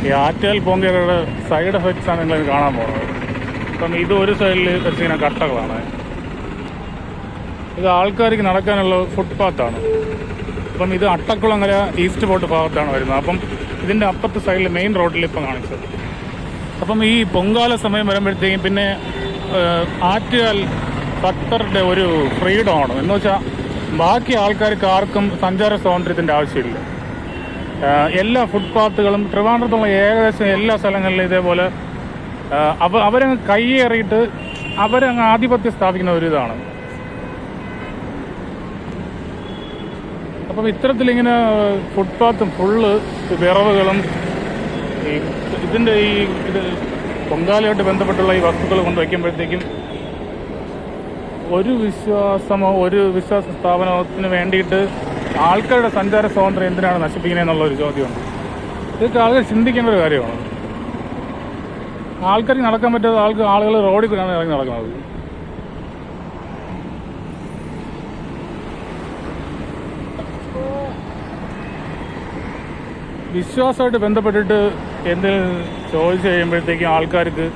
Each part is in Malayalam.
ഈ ആറ്റുകാൽ പൊങ്കയുടെ സൈഡ് എഫക്ട്സ് ആണ് നിങ്ങൾ കാണാൻ പോകുന്നത്. അപ്പം ഇത് ഒരു സൈഡിൽ വെച്ചിങ്ങനെ കട്ടകളാണ്. ഇത് ആൾക്കാർക്ക് നടക്കാനുള്ള ഫുട്പാത്താണ്. അപ്പം ഇത് അട്ടക്കുളങ്ങര ഈസ്റ്റ് പോർട്ട് ഭാഗത്താണ് വരുന്നത്. അപ്പം ഇതിൻ്റെ അപ്പുറത്തെ സൈഡിൽ മെയിൻ റോഡിൽ ഇപ്പം കാണിച്ചത്. അപ്പം ഈ പൊങ്കാല സമയം വരുമ്പോഴത്തേക്കും പിന്നെ ആറ്റുകാൽ ഭക്തരുടെ ഒരു ഫ്രീഡമാണ്. എന്ന് വെച്ചാൽ ബാക്കി ആൾക്കാർക്ക് ആർക്കും സഞ്ചാര സ്വാതന്ത്ര്യത്തിൻ്റെ ആവശ്യമില്ല. എല്ലാ ഫുട്പാത്തുകളും ട്രിവാൻഡ്രത്തുള്ള ഏകദേശം എല്ലാ സ്ഥലങ്ങളിലും ഇതേപോലെ അവരങ്ങ് കയ്യേറിയിട്ട് അവരങ്ങ് ആധിപത്യം സ്ഥാപിക്കുന്ന ഒരു ഇതാണ്. അപ്പം ഇത്തരത്തിലിങ്ങനെ ഫുട്പാത്തും ഫുള്ള് വിറവുകളും ഇതിൻ്റെ ഇത് പൊങ്കാലയായിട്ട് ബന്ധപ്പെട്ടുള്ള ഈ വസ്തുക്കൾ കൊണ്ട് വയ്ക്കുമ്പോഴത്തേക്കും ഒരു വിശ്വാസ സ്ഥാപനത്തിന് വേണ്ടിയിട്ട് ആൾക്കാരുടെ സഞ്ചാര സ്വാതന്ത്ര്യം എന്തിനാണ് നശിപ്പിക്കുന്നത് എന്നുള്ളൊരു ചോദ്യമുണ്ട്. ഇതൊക്കെ ആളുകൾ ചിന്തിക്കേണ്ട ഒരു കാര്യമാണ്. ആൾക്കാർക്ക് നടക്കാൻ പറ്റാത്ത ആളുകൾ റോഡിൽ കൂടെയാണ് ഇറങ്ങി നടക്കുന്നത്. വിശ്വാസമായിട്ട് ബന്ധപ്പെട്ടിട്ട് എന്തെങ്കിലും ചോദിച്ചു കഴിയുമ്പോഴത്തേക്കും ആൾക്കാർക്ക്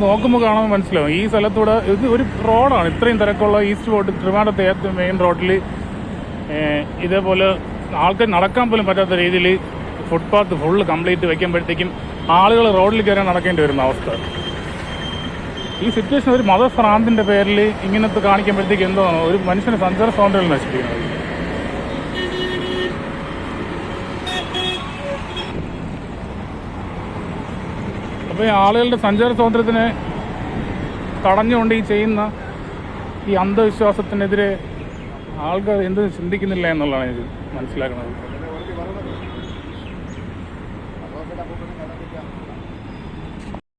നോക്കുമ്പോൾ കാണുമ്പോൾ മനസ്സിലാവും. ഈ സ്ഥലത്തൂടെ ഇത് ഒരു റോഡാണ്. ഇത്രയും തിരക്കുള്ള ഈസ്റ്റ് പോർട്ട് ട്രിവാൻഡ്രത്തെ ഏറ്റവും മെയിൻ റോഡിൽ ഇതേപോലെ ആൾക്കാർ നടക്കാൻ പോലും പറ്റാത്ത രീതിയിൽ ഫുട്പാത്ത് ഫുള്ള് കംപ്ലീറ്റ് വയ്ക്കുമ്പോഴത്തേക്കും ആളുകൾ റോഡിൽ കയറാൻ നടക്കേണ്ടി വരുന്ന അവസ്ഥ. ഈ സിറ്റുവേഷൻ ഒരു മതഭ്രാന്തിൻ്റെ പേരിൽ ഇങ്ങനത്തെ കാണിക്കുമ്പോഴത്തേക്ക് എന്താണ് ഒരു മനുഷ്യന് സഞ്ചാര സ്വാതന്ത്ര്യം നശിപ്പിക്കുന്നത്. അപ്പോൾ ഈ ആളുകളുടെ സഞ്ചാര സ്വാതന്ത്ര്യത്തിനെ തടഞ്ഞുകൊണ്ട് ഈ ചെയ്യുന്ന ഈ അന്ധവിശ്വാസത്തിനെതിരെ ആൾക്കാർ എന്ത് ചിന്തിക്കുന്നില്ല എന്നുള്ളതാണ് എനിക്ക് മനസ്സിലാക്കുന്നത്.